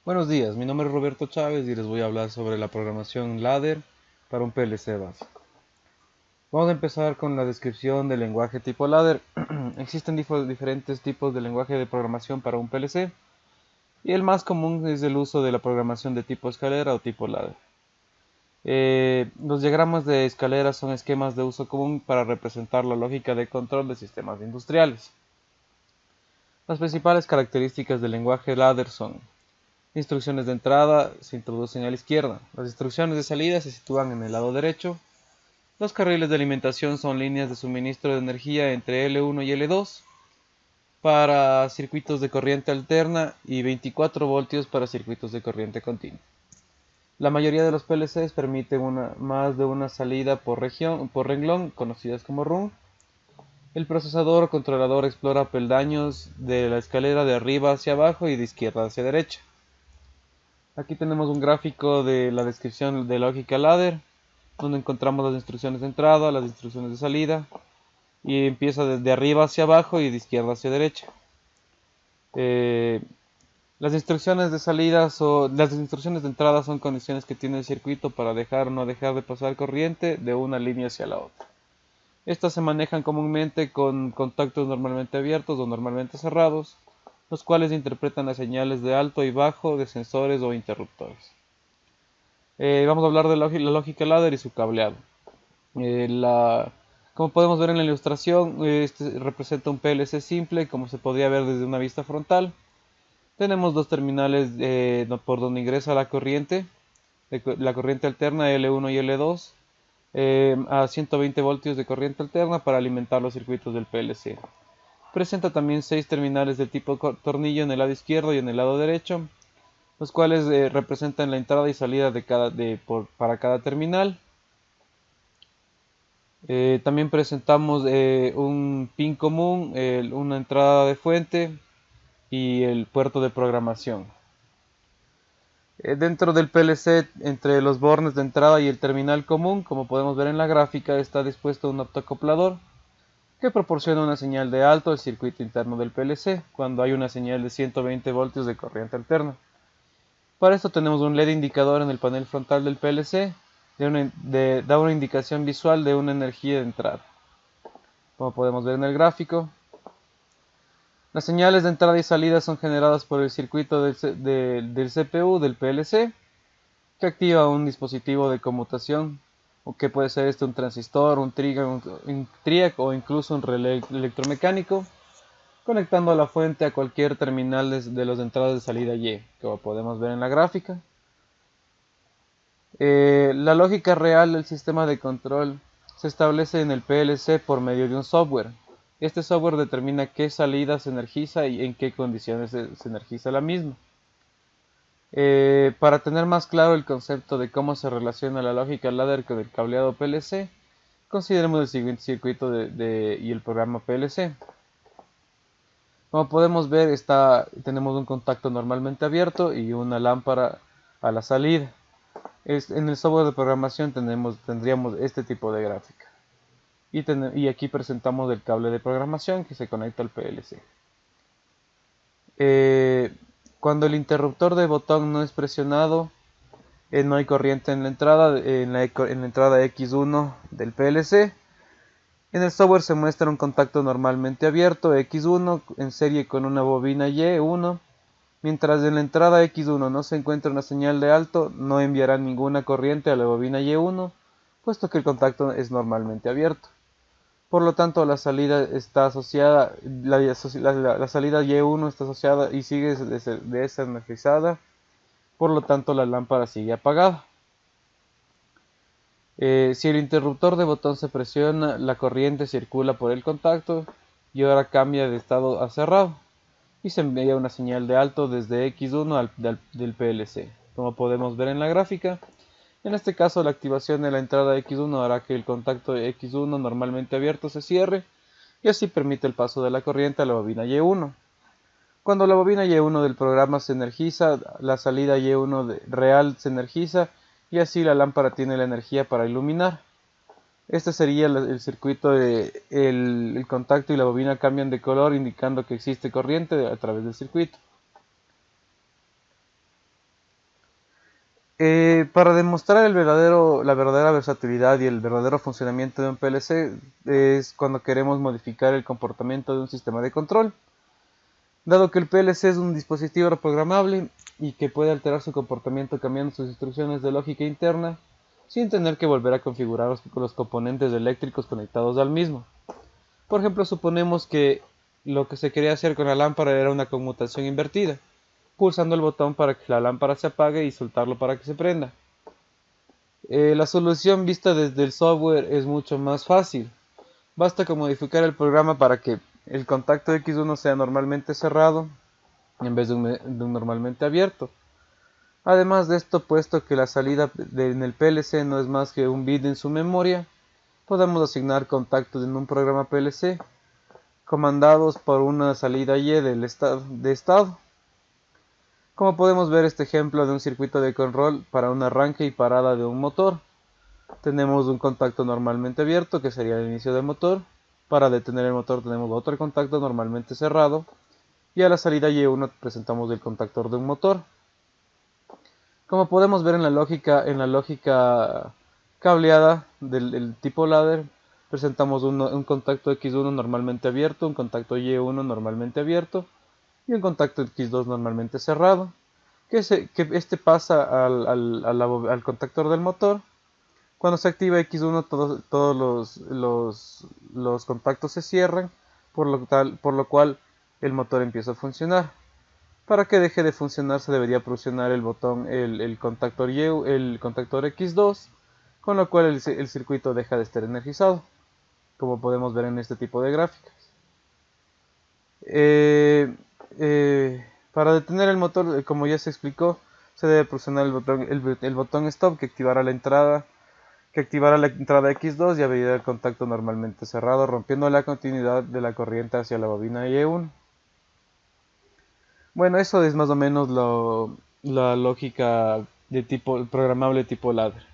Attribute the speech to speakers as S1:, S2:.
S1: Buenos días, mi nombre es Roberto Chávez y les voy a hablar sobre la programación ladder para un PLC básico. Vamos a empezar con la descripción del lenguaje tipo ladder. Existen diferentes tipos de lenguaje de programación para un PLC y el más común es el uso de la programación de tipo escalera o tipo ladder. Los diagramas de escalera son esquemas de uso común para representar la lógica de control de sistemas industriales. Las principales características del lenguaje ladder son: instrucciones de entrada se introducen a la izquierda. Las instrucciones de salida se sitúan en el lado derecho. Los carriles de alimentación son líneas de suministro de energía entre L1 y L2 para circuitos de corriente alterna y 24 voltios para circuitos de corriente continua. La mayoría de los PLCs permiten más de una salida por renglón, conocidas como run. El procesador o controlador explora peldaños de la escalera de arriba hacia abajo y de izquierda hacia derecha. Aquí tenemos un gráfico de la descripción de lógica ladder, donde encontramos las instrucciones de entrada, las instrucciones de salida, y empieza desde arriba hacia abajo y de izquierda hacia derecha. Las instrucciones de salida las instrucciones de entrada son condiciones que tiene el circuito para dejar o no dejar de pasar corriente de una línea hacia la otra. Estas se manejan comúnmente con contactos normalmente abiertos o normalmente cerrados, los cuales interpretan las señales de alto y bajo de sensores o interruptores. Vamos a hablar de la lógica ladder y su cableado. Como podemos ver en la ilustración, este representa un PLC simple, como se podría ver desde una vista frontal. Tenemos dos terminales por donde ingresa la corriente alterna L1 y L2, a 120 voltios de corriente alterna para alimentar los circuitos del PLC. Presenta también 6 terminales de tipo tornillo en el lado izquierdo y en el lado derecho, los cuales representan la entrada y salida para cada terminal. También presentamos un pin común, una entrada de fuente y el puerto de programación. Dentro del PLC, entre los bornes de entrada y el terminal común, como podemos ver en la gráfica, está dispuesto un optoacoplador que proporciona una señal de alto al circuito interno del PLC cuando hay una señal de 120 voltios de corriente alterna. Para esto tenemos un LED indicador en el panel frontal del PLC, da una indicación visual de una energía de entrada. Como podemos ver en el gráfico, las señales de entrada y salida son generadas por el circuito del CPU del PLC, que activa un dispositivo de conmutación, o que puede ser un transistor, un triac o incluso un relé electromecánico, conectando a la fuente a cualquier terminal de las entradas de salida Y, como podemos ver en la gráfica. La lógica real del sistema de control se establece en el PLC por medio de un software. Este software determina qué salida se energiza y en qué condiciones se energiza la misma. Para tener más claro el concepto de cómo se relaciona la lógica ladder con el cableado PLC, consideremos el siguiente circuito y el programa PLC. Como podemos ver, tenemos un contacto normalmente abierto y una lámpara a la salida. En el software de programación tendríamos este tipo de gráfica. Y aquí presentamos el cable de programación que se conecta al PLC. Cuando el interruptor de botón no es presionado, no hay corriente en la entrada, entrada X1 del PLC. En el software se muestra un contacto normalmente abierto X1 en serie con una bobina Y1. Mientras en la entrada X1 no se encuentra una señal de alto, no enviará ninguna corriente a la bobina Y1, puesto que el contacto es normalmente abierto. Por lo tanto, la salida está asociada, la salida Y1 está asociada y sigue desenergizada, por lo tanto la lámpara sigue apagada. Si el interruptor de botón se presiona, la corriente circula por el contacto y ahora cambia de estado a cerrado y se envía una señal de alto desde X1 del PLC. Como podemos ver en la gráfica, en este caso la activación de la entrada X1 hará que el contacto de X1 normalmente abierto se cierre y así permite el paso de la corriente a la bobina Y1. Cuando la bobina Y1 del programa se energiza, la salida Y1 real se energiza y así la lámpara tiene la energía para iluminar. Este sería el circuito el contacto y la bobina cambian de color indicando que existe corriente a través del circuito. Para demostrar la verdadera versatilidad y el verdadero funcionamiento de un PLC es cuando queremos modificar el comportamiento de un sistema de control. Dado que el PLC es un dispositivo reprogramable y que puede alterar su comportamiento cambiando sus instrucciones de lógica interna, sin tener que volver a configurar los componentes eléctricos conectados al mismo. Por ejemplo, suponemos que lo que se quería hacer con la lámpara era una conmutación invertida, pulsando el botón para que la lámpara se apague y soltarlo para que se prenda. La solución vista desde el software es mucho más fácil. Basta con modificar el programa para que el contacto X1 sea normalmente cerrado en vez de un normalmente abierto. Además de esto, puesto que la salida en el PLC no es más que un bit en su memoria, podemos asignar contactos en un programa PLC comandados por una salida Y de estado. Como podemos ver este ejemplo de un circuito de control para un arranque y parada de un motor. Tenemos un contacto normalmente abierto, que sería el inicio del motor. Para detener el motor tenemos otro contacto normalmente cerrado. Y a la salida Y1 presentamos el contactor de un motor. Como podemos ver en la lógica cableada del tipo ladder, presentamos un contacto X1 normalmente abierto, un contacto Y1 normalmente abierto y un contacto X2 normalmente cerrado, que este pasa al contactor del motor. Cuando se activa X1 todos los contactos se cierran, por lo cual el motor empieza a funcionar. Para que deje de funcionar se debería presionar el botón, el contactor el contactor X2, con lo cual el circuito deja de estar energizado, como podemos ver en este tipo de gráficas. Eh, para detener el motor, como ya se explicó, se debe presionar el botón Stop que activará la entrada X2 y abrirá el contacto normalmente cerrado, rompiendo la continuidad de la corriente hacia la bobina Y1. Bueno, eso es más o menos la lógica de tipo programable tipo ladder.